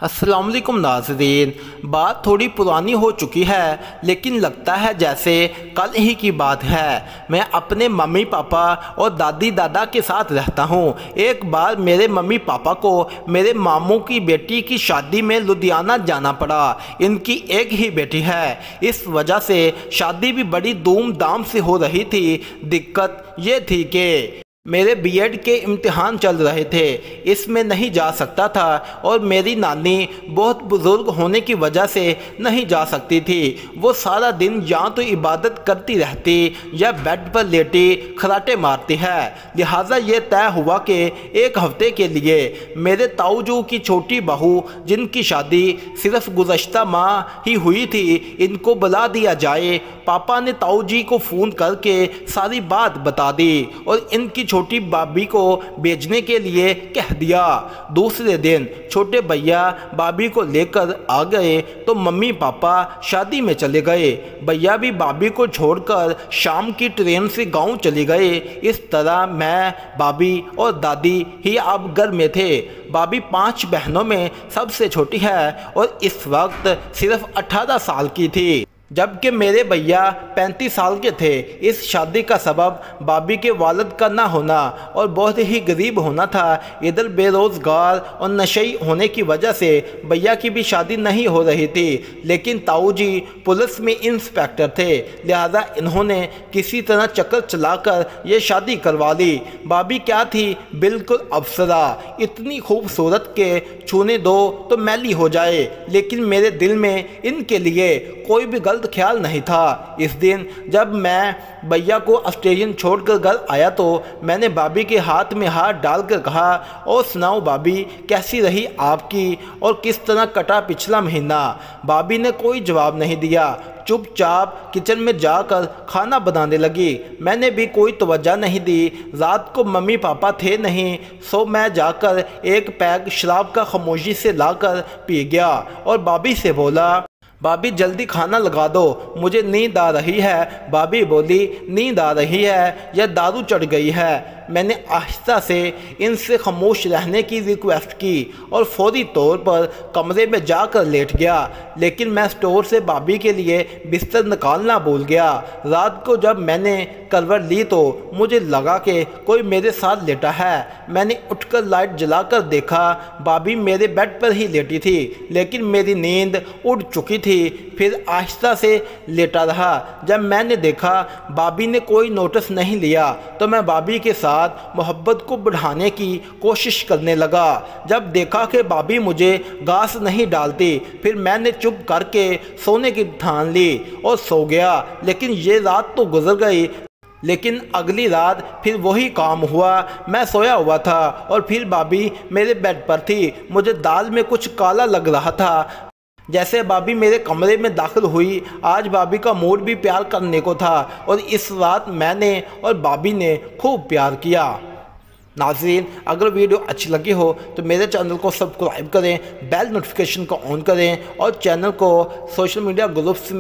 अस्सलाम वालेकुम नाज़रीन। बात थोड़ी पुरानी हो चुकी है, लेकिन लगता है जैसे कल ही की बात है। मैं अपने मम्मी पापा और दादी दादा के साथ रहता हूँ। एक बार मेरे मम्मी पापा को मेरे मामू की बेटी की शादी में लुधियाना जाना पड़ा। इनकी एक ही बेटी है, इस वजह से शादी भी बड़ी धूमधाम से हो रही थी। दिक्कत ये थी कि मेरे बीएड के इम्तिहान चल रहे थे, इसमें नहीं जा सकता था और मेरी नानी बहुत बुज़ुर्ग होने की वजह से नहीं जा सकती थी। वो सारा दिन या तो इबादत करती रहती या बेड पर लेटी खराटे मारती है। लिहाजा ये तय हुआ कि एक हफ्ते के लिए मेरे ताऊजू की छोटी बहू, जिनकी शादी सिर्फ गुज़श्ता माह ही हुई थी, इनको बुला दिया जाए। पापा ने ताऊजी को फ़ोन करके सारी बात बता दी और इनकी छोटी भाभी को भेजने के लिए कह दिया। दूसरे दिन छोटे भैया भाभी को लेकर आ गए तो मम्मी पापा शादी में चले गए। भैया भी भाभी को छोड़कर शाम की ट्रेन से गांव चले गए। इस तरह मैं, भाभी और दादी ही अब घर में थे। भाभी 5 बहनों में सबसे छोटी है और इस वक्त सिर्फ 18 साल की थी, जबकि मेरे भैया 35 साल के थे। इस शादी का सबब भाभी के वालिद का ना होना और बहुत ही गरीब होना था। इधर बेरोज़गार और नशई होने की वजह से भैया की भी शादी नहीं हो रही थी, लेकिन ताऊ जी पुलिस में इंस्पेक्टर थे, लिहाजा इन्होंने किसी तरह चक्कर चलाकर ये शादी करवा ली। भाभी क्या थी, बिल्कुल अप्सरा, इतनी खूबसूरत के छूने दो तो मैली हो जाए, लेकिन मेरे दिल में इनके लिए कोई भी गलत ख्याल नहीं था। इस दिन जब मैं भैया को स्टेशन छोड़कर घर आया तो मैंने भाभी के हाथ में हाथ डालकर कहा, और सुनाओ भाभी, कैसी रही आपकी और किस तरह कटा पिछला महीना। भाभी ने कोई जवाब नहीं दिया, चुपचाप किचन में जाकर खाना बनाने लगी। मैंने भी कोई तवज्जो नहीं दी। रात को मम्मी पापा थे नहीं, सो मैं जाकर एक पैक शराब का खामोशी से लाकर पी गया और भाभी से बोला, भाभी जल्दी खाना लगा दो, मुझे नींद आ रही है। भाभी बोली, नींद आ रही है या दारू चढ़ गई है। मैंने आहिस्ता से इनसे खामोश रहने की रिक्वेस्ट की और फौरी तौर पर कमरे में जाकर लेट गया, लेकिन मैं स्टोर से भाभी के लिए बिस्तर निकालना भूल गया। रात को जब मैंने करवट ली तो मुझे लगा कि कोई मेरे साथ लेटा है। मैंने उठकर लाइट जलाकर देखा, भाभी मेरे बेड पर ही लेटी थी, लेकिन मेरी नींद उड़ चुकी थी। फिर आहिस्ता से लेटा रहा। जब मैंने देखा भाभी ने कोई नोटिस नहीं लिया तो मैं भाभी के साथ मोहब्बत को बढ़ाने की कोशिश करने लगा। जब देखा कि भाभी मुझे घास नहीं डालती, फिर मैंने चुप करके सोने की ठान ली और सो गया। लेकिन ये रात तो गुजर गई, लेकिन अगली रात फिर वही काम हुआ। मैं सोया हुआ था और फिर भाभी मेरे बेड पर थी। मुझे दाल में कुछ काला लग रहा था। जैसे भाभी मेरे कमरे में दाखिल हुई, आज भाभी का मूड भी प्यार करने को था और इस रात मैंने और भाभी ने खूब प्यार किया। नाज़रीन, अगर वीडियो अच्छी लगी हो तो मेरे चैनल को सब्सक्राइब करें, बेल नोटिफिकेशन को ऑन करें और चैनल को सोशल मीडिया ग्रुप्स में